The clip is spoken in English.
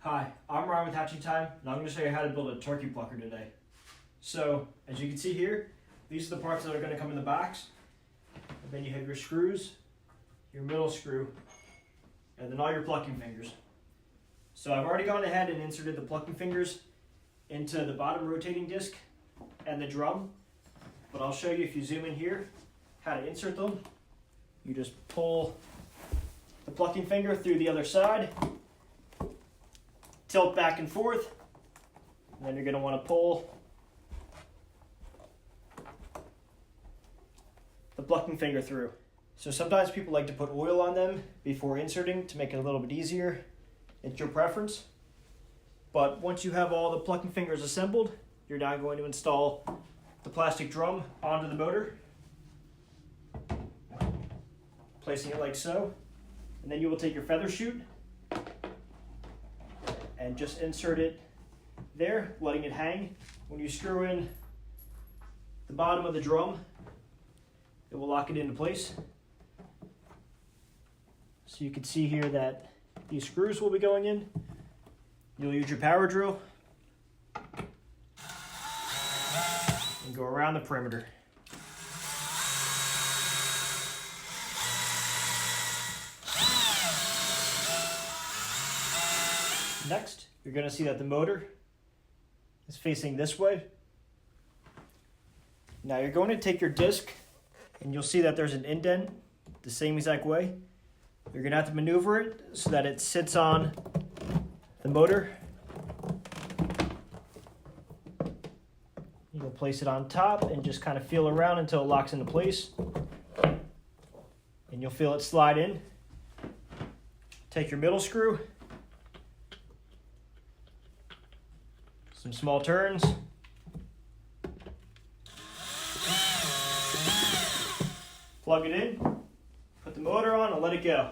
Hi, I'm Ryan with Hatching Time, and I'm going to show you how to build a turkey plucker today. So, as you can see here, these are the parts that are going to come in the box. And then you have your screws, your middle screw, and then all your plucking fingers. So I've already gone ahead and inserted the plucking fingers into the bottom rotating disc and the drum. But I'll show you if you zoom in here how to insert them. You just pull the plucking finger through the other side, tilt back and forth, and then you're going to want to pull the plucking finger through. So sometimes people like to put oil on them before inserting to make it a little bit easier. It's your preference. But once you have all the plucking fingers assembled, you're now going to install the plastic drum onto the motor, placing it like so. And then you will take your feather chute and just insert it there, letting it hang. When you screw in the bottom of the drum, it will lock it into place. So you can see here that these screws will be going in. You'll use your power drill and go around the perimeter. Next, you're going to see that the motor is facing this way. Now you're going to take your disc and you'll see that there's an indent the same exact way. You're going to have to maneuver it so that it sits on the motor. You'll place it on top and just kind of feel around until it locks into place. And you'll feel it slide in. Take your middle screw, some small turns, plug it in, put the motor on and let it go.